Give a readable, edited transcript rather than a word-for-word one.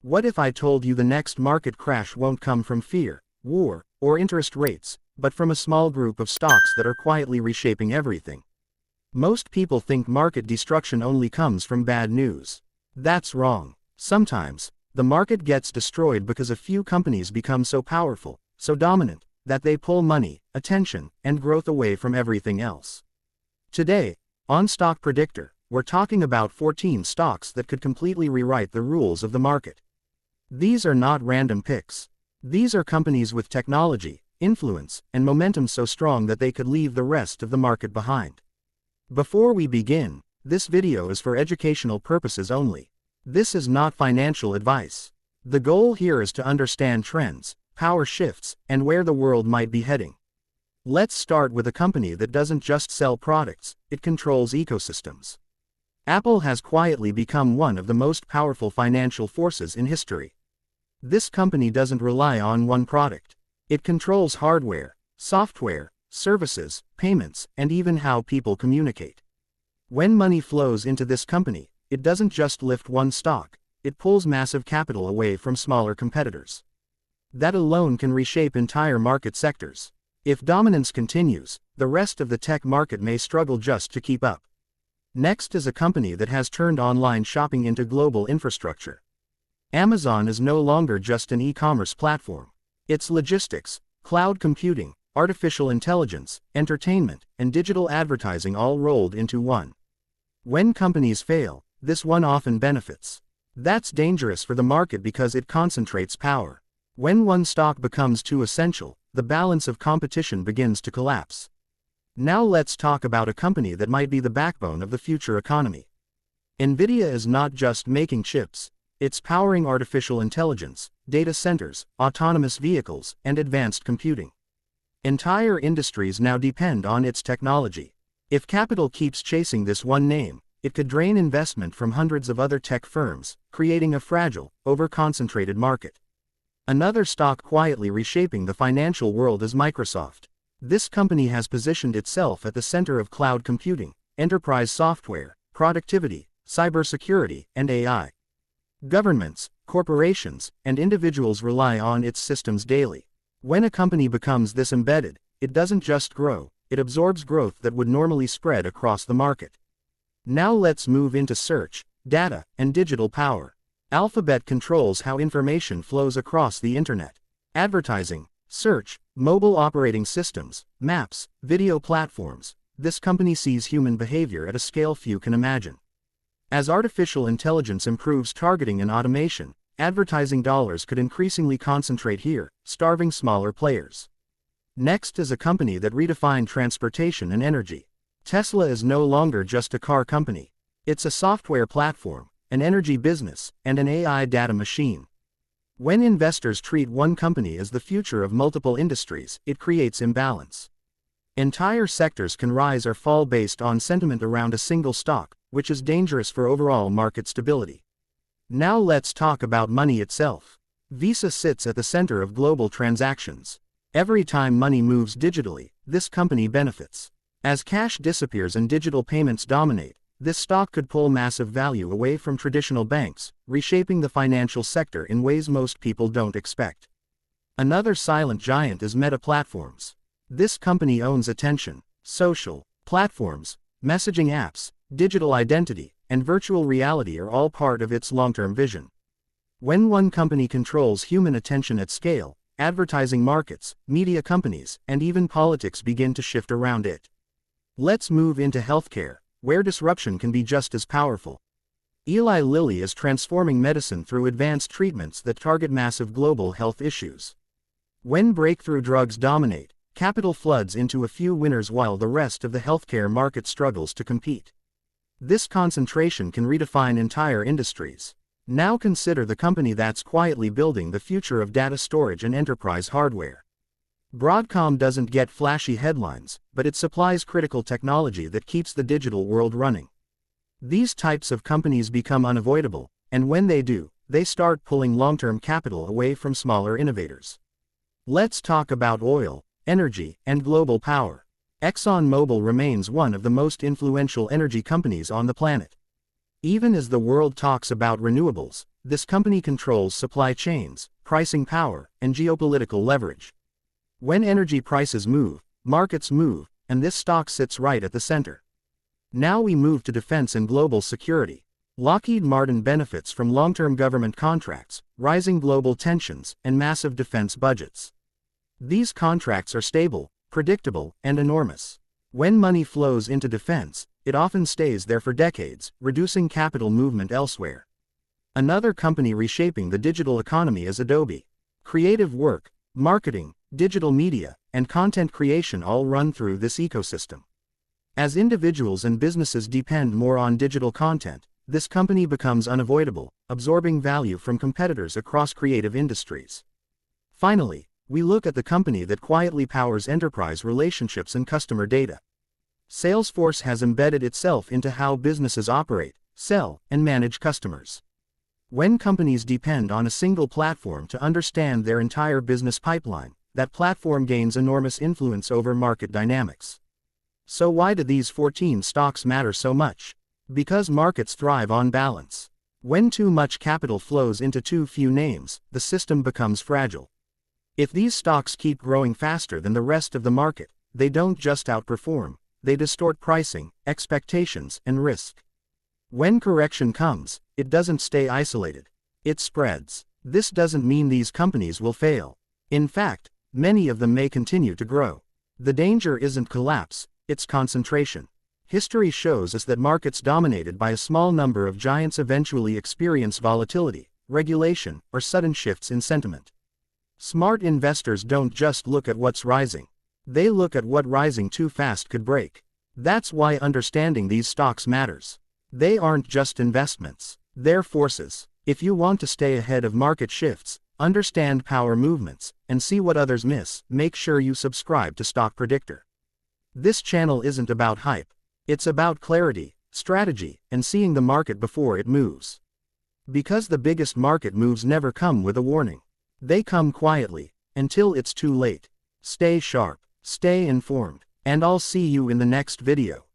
What if I told you the next market crash won't come from fear, war, or interest rates, but from a small group of stocks that are quietly reshaping everything? Most people think market destruction only comes from bad news. That's wrong. Sometimes, the market gets destroyed because a few companies become so powerful, so dominant, that they pull money, attention, and growth away from everything else. Today, on Stock Predictor, we're talking about 14 stocks that could completely rewrite the rules of the market. These are not random picks. These are companies with technology, influence, and momentum so strong that they could leave the rest of the market behind. Before we begin, this video is for educational purposes only. This is not financial advice. The goal here is to understand trends, power shifts, and where the world might be heading. Let's start with a company that doesn't just sell products, it controls ecosystems. Apple has quietly become one of the most powerful financial forces in history. This company doesn't rely on one product. It controls hardware, software, services, payments, and even how people communicate. When money flows into this company, it doesn't just lift one stock, it pulls massive capital away from smaller competitors. That alone can reshape entire market sectors. If dominance continues, the rest of the tech market may struggle just to keep up. Next is a company that has turned online shopping into global infrastructure. Amazon is no longer just an e-commerce platform. It's logistics, cloud computing, artificial intelligence, entertainment, and digital advertising all rolled into one. When companies fail, this one often benefits. That's dangerous for the market because it concentrates power. When one stock becomes too essential, the balance of competition begins to collapse. Now let's talk about a company that might be the backbone of the future economy. Nvidia is not just making chips, it's powering artificial intelligence, data centers, autonomous vehicles, and advanced computing. Entire industries now depend on its technology. If capital keeps chasing this one name, it could drain investment from hundreds of other tech firms, creating a fragile, over-concentrated market. Another stock quietly reshaping the financial world is Microsoft. This company has positioned itself at the center of cloud computing, enterprise software, productivity, cybersecurity, and AI. Governments, corporations, and individuals rely on its systems daily. When a company becomes this embedded, it doesn't just grow, it absorbs growth that would normally spread across the market. Now let's move into search, data, and digital power. Alphabet controls how information flows across the internet. Advertising, search, mobile operating systems, maps, video platforms. This company sees human behavior at a scale few can imagine. As artificial intelligence improves targeting and automation, advertising dollars could increasingly concentrate here, starving smaller players. Next is a company that redefined transportation and energy. Tesla is no longer just a car company. It's a software platform, an energy business, and an AI data machine. When investors treat one company as the future of multiple industries, it creates imbalance. Entire sectors can rise or fall based on sentiment around a single stock, which is dangerous for overall market stability. Now let's talk about money itself. Visa sits at the center of global transactions. Every time money moves digitally, this company benefits. As cash disappears and digital payments dominate, this stock could pull massive value away from traditional banks, reshaping the financial sector in ways most people don't expect. Another silent giant is Meta Platforms. This company owns attention, social, platforms, messaging apps, digital identity, and virtual reality are all part of its long-term vision. When one company controls human attention at scale, advertising markets, media companies, and even politics begin to shift around it. Let's move into healthcare, where disruption can be just as powerful. Eli Lilly is transforming medicine through advanced treatments that target massive global health issues. When breakthrough drugs dominate, capital floods into a few winners while the rest of the healthcare market struggles to compete. This concentration can redefine entire industries. Now consider the company that's quietly building the future of data storage and enterprise hardware. Broadcom doesn't get flashy headlines, but it supplies critical technology that keeps the digital world running. These types of companies become unavoidable, and when they do, they start pulling long-term capital away from smaller innovators. Let's talk about oil, energy, and global power. ExxonMobil remains one of the most influential energy companies on the planet. Even as the world talks about renewables, This company controls supply chains, pricing power, and geopolitical leverage. When energy prices move, markets move, and this stock sits right at the center. Now we move to defense and global security. Lockheed Martin benefits from long-term government contracts, rising global tensions, and massive defense budgets. These contracts are stable, predictable, and enormous. When money flows into defense, it often stays there for decades, reducing capital movement elsewhere. Another company reshaping the digital economy is Adobe. Creative work, marketing, digital media, and content creation all run through this ecosystem. As individuals and businesses depend more on digital content, this company becomes unavoidable, absorbing value from competitors across creative industries. Finally, we look at the company that quietly powers enterprise relationships and customer data. Salesforce has embedded itself into how businesses operate, sell, and manage customers. When companies depend on a single platform to understand their entire business pipeline, that platform gains enormous influence over market dynamics. So why do these 14 stocks matter so much? Because markets thrive on balance. When too much capital flows into too few names, the system becomes fragile. If these stocks keep growing faster than the rest of the market, they don't just outperform, they distort pricing, expectations, and risk. When correction comes, it doesn't stay isolated. It spreads. This doesn't mean these companies will fail. In fact, many of them may continue to grow. The danger isn't collapse, it's concentration. History shows us that markets dominated by a small number of giants eventually experience volatility, regulation, or sudden shifts in sentiment. Smart investors don't just look at what's rising. They look at what rising too fast could break. That's why understanding these stocks matters. They aren't just investments, they're forces. If you want to stay ahead of market shifts, understand power movements, and see what others miss, make sure you subscribe to Stock Predictor. This channel isn't about hype. It's about clarity, strategy, and seeing the market before it moves. Because the biggest market moves never come with a warning. They come quietly, until it's too late. Stay sharp, stay informed, and I'll see you in the next video.